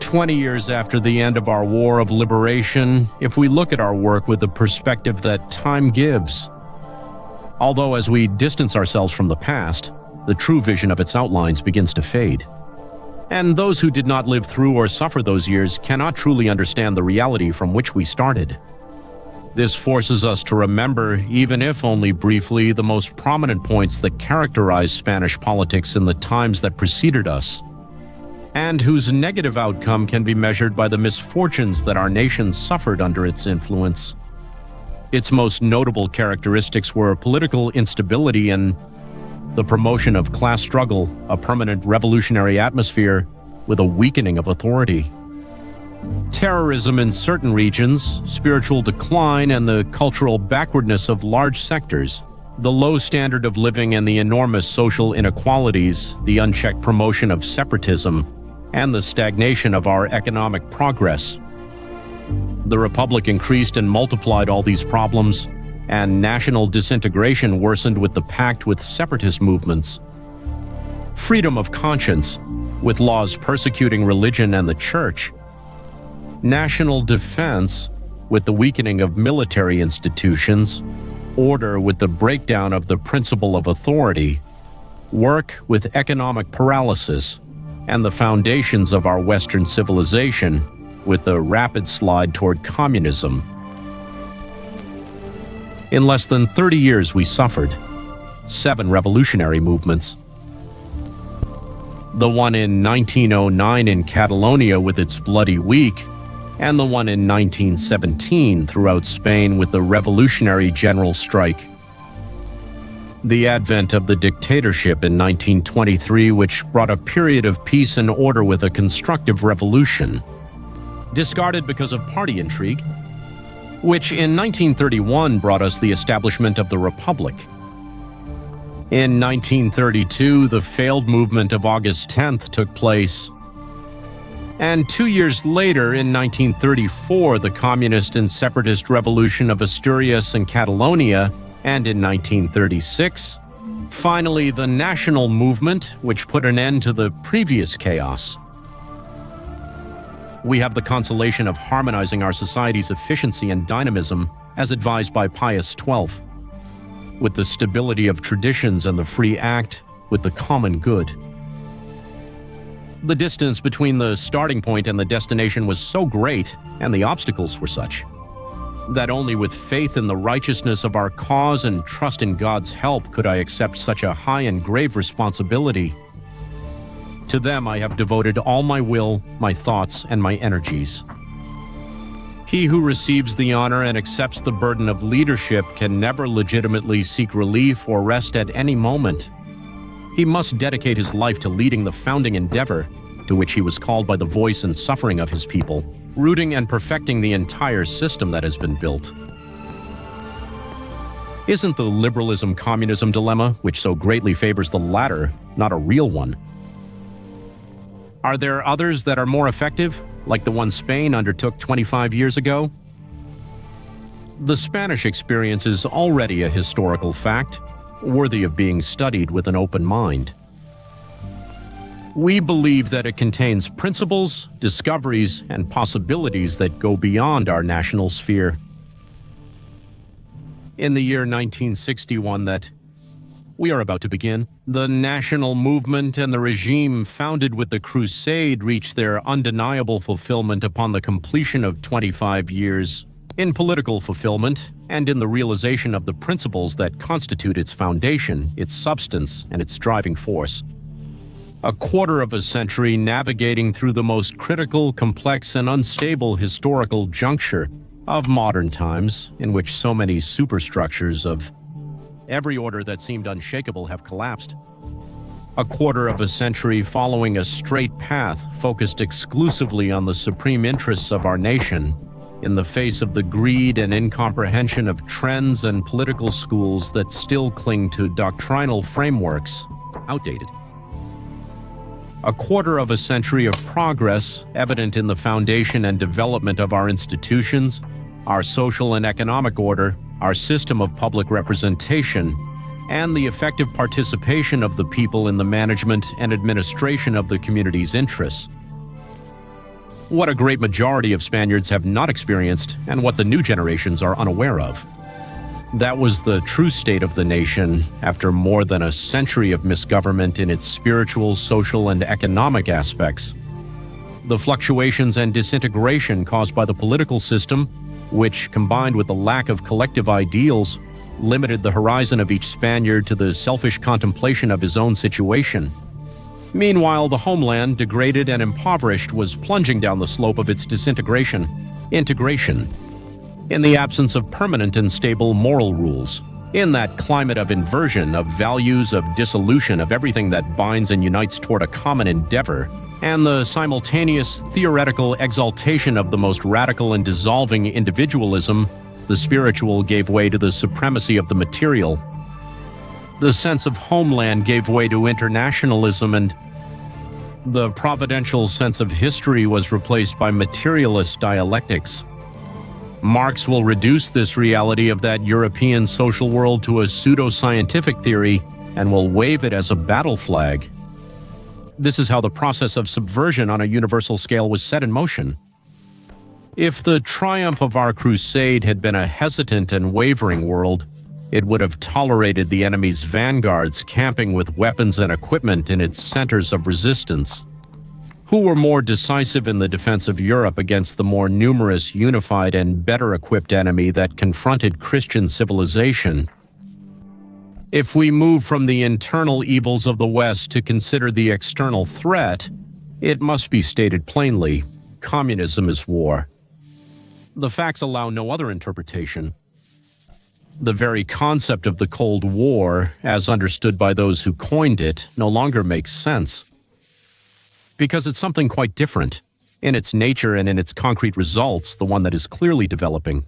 20 years after the end of our war of liberation, if we look at our work with the perspective that time gives. Although as we distance ourselves from the past, the true vision of its outlines begins to fade. And those who did not live through or suffer those years cannot truly understand the reality from which we started. This forces us to remember, even if only briefly, the most prominent points that characterized Spanish politics in the times that preceded us, and whose negative outcome can be measured by the misfortunes that our nation suffered under its influence. Its most notable characteristics were political instability and the promotion of class struggle, a permanent revolutionary atmosphere with a weakening of authority. Terrorism in certain regions, spiritual decline, and the cultural backwardness of large sectors, the low standard of living and the enormous social inequalities, the unchecked promotion of separatism, and the stagnation of our economic progress. The Republic increased and multiplied all these problems, and national disintegration worsened with the pact with separatist movements. Freedom of conscience, with laws persecuting religion and the church. National defense, with the weakening of military institutions. Order, with the breakdown of the principle of authority. Work, with economic paralysis, and the foundations of our Western civilization, with the rapid slide toward communism. In less than 30 years we suffered 7 revolutionary movements. The one in 1909 in Catalonia with its Bloody Week, and the one in 1917 throughout Spain with the Revolutionary General Strike. The advent of the dictatorship in 1923, which brought a period of peace and order with a constructive revolution. Discarded because of party intrigue, which in 1931 brought us the establishment of the Republic. In 1932, the failed movement of August 10th took place. And 2 years later, in 1934, the communist and separatist revolution of Asturias and Catalonia, and in 1936, finally the national movement, which put an end to the previous chaos. We have the consolation of harmonizing our society's efficiency and dynamism, as advised by Pius XII, with the stability of traditions and the free act, with the common good. The distance between the starting point and the destination was so great, and the obstacles were such, that only with faith in the righteousness of our cause and trust in God's help could I accept such a high and grave responsibility. To them I have devoted all my will, my thoughts, and my energies. He who receives the honor and accepts the burden of leadership can never legitimately seek relief or rest at any moment. He must dedicate his life to leading the founding endeavor to which he was called by the voice and suffering of his people, rooting and perfecting the entire system that has been built. Isn't the liberalism-communism dilemma, which so greatly favors the latter, not a real one? Are there others that are more effective, like the one Spain undertook 25 years ago? The Spanish experience is already a historical fact, worthy of being studied with an open mind. We believe that it contains principles, discoveries, and possibilities that go beyond our national sphere. In the year 1961 that we are about to begin, the national movement and the regime founded with the Crusade reached their undeniable fulfillment upon the completion of 25 years in political fulfillment and in the realization of the principles that constitute its foundation, its substance, and its driving force. A quarter of a century navigating through the most critical, complex, and unstable historical juncture of modern times, in which so many superstructures of every order that seemed unshakable have collapsed. A quarter of a century following a straight path focused exclusively on the supreme interests of our nation, in the face of the greed and incomprehension of trends and political schools that still cling to doctrinal frameworks, outdated. A quarter of a century of progress, evident in the foundation and development of our institutions, our social and economic order, our system of public representation, and the effective participation of the people in the management and administration of the community's interests. What a great majority of Spaniards have not experienced and what the new generations are unaware of. That was the true state of the nation after more than a century of misgovernment in its spiritual, social, and economic aspects. The fluctuations and disintegration caused by the political system, which, combined with the lack of collective ideals, limited the horizon of each Spaniard to the selfish contemplation of his own situation. Meanwhile, the homeland, degraded and impoverished, was plunging down the slope of its disintegration, integration. In the absence of permanent and stable moral rules, in that climate of inversion, of values, of dissolution, of everything that binds and unites toward a common endeavor, and the simultaneous theoretical exaltation of the most radical and dissolving individualism, the spiritual gave way to the supremacy of the material. The sense of homeland gave way to internationalism, and the providential sense of history was replaced by materialist dialectics. Marx will reduce this reality of that European social world to a pseudo-scientific theory and will wave it as a battle flag. This is how the process of subversion on a universal scale was set in motion. If the triumph of our crusade had been a hesitant and wavering world, it would have tolerated the enemy's vanguards camping with weapons and equipment in its centers of resistance. Who were more decisive in the defense of Europe against the more numerous, unified, and better-equipped enemy that confronted Christian civilization? If we move from the internal evils of the West to consider the external threat, it must be stated plainly: communism is war. The facts allow no other interpretation. The very concept of the Cold War, as understood by those who coined it, no longer makes sense. Because it's something quite different, in its nature and in its concrete results, the one that is clearly developing.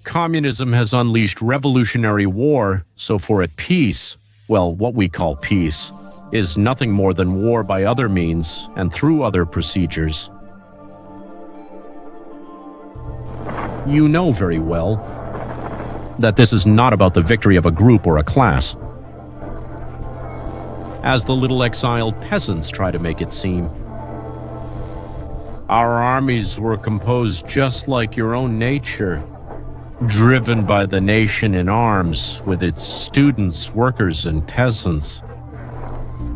Communism has unleashed revolutionary war, so for it peace, well, what we call peace, is nothing more than war by other means and through other procedures. You know very well that this is not about the victory of a group or a class, as the little exiled peasants try to make it seem. Our armies were composed just like your own nature, driven by the nation in arms, with its students, workers, and peasants.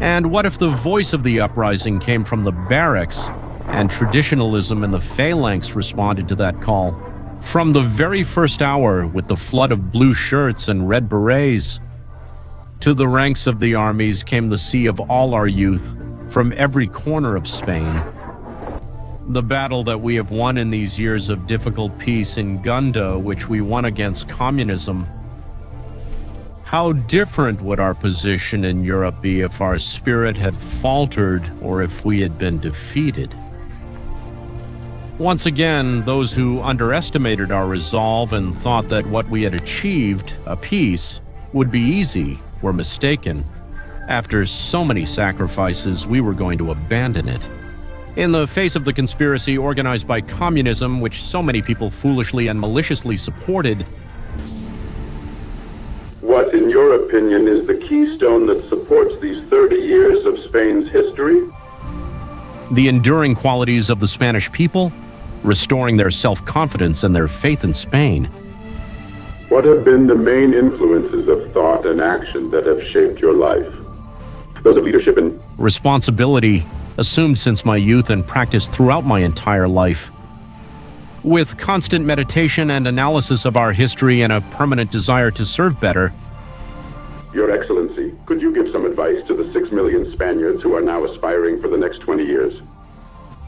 And what if the voice of the uprising came from the barracks, and traditionalism and the phalanx responded to that call? From the very first hour, with the flood of blue shirts and red berets, to the ranks of the armies came the sea of all our youth, from every corner of Spain. The battle that we have won in these years of difficult peace in Gunda, which we won against communism. How different would our position in Europe be if our spirit had faltered or if we had been defeated? Once again, those who underestimated our resolve and thought that what we had achieved, a peace, would be easy, were mistaken. After so many sacrifices, we were going to abandon it. In the face of the conspiracy organized by communism, which so many people foolishly and maliciously supported, what, in your opinion, is the keystone that supports these 30 years of Spain's history? The enduring qualities of the Spanish people, restoring their self-confidence and their faith in Spain. What have been the main influences of thought and action that have shaped your life? Those of leadership and responsibility, assumed since my youth and practiced throughout my entire life. With constant meditation and analysis of our history and a permanent desire to serve better. Your Excellency, could you give some advice to the 6 million Spaniards who are now aspiring for the next 20 years?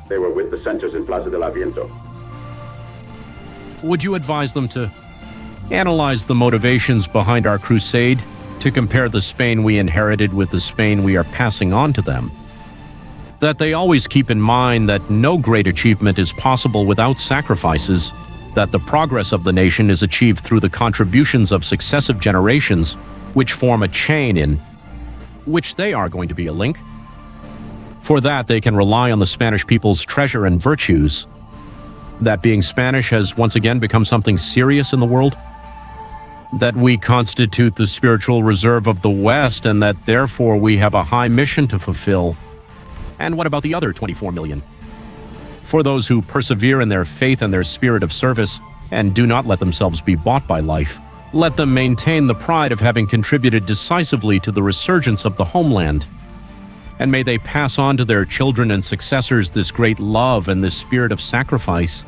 They were with the centers in Plaza del Aviento. Would you advise them to analyze the motivations behind our crusade, to compare the Spain we inherited with the Spain we are passing on to them? That they always keep in mind that no great achievement is possible without sacrifices, that the progress of the nation is achieved through the contributions of successive generations, which form a chain in which they are going to be a link. For that, they can rely on the Spanish people's treasure and virtues. That being Spanish has once again become something serious in the world. That we constitute the spiritual reserve of the West, and that therefore we have a high mission to fulfill. And what about the other 24 million? For those who persevere in their faith and their spirit of service, and do not let themselves be bought by life, let them maintain the pride of having contributed decisively to the resurgence of the homeland. And may they pass on to their children and successors this great love and this spirit of sacrifice,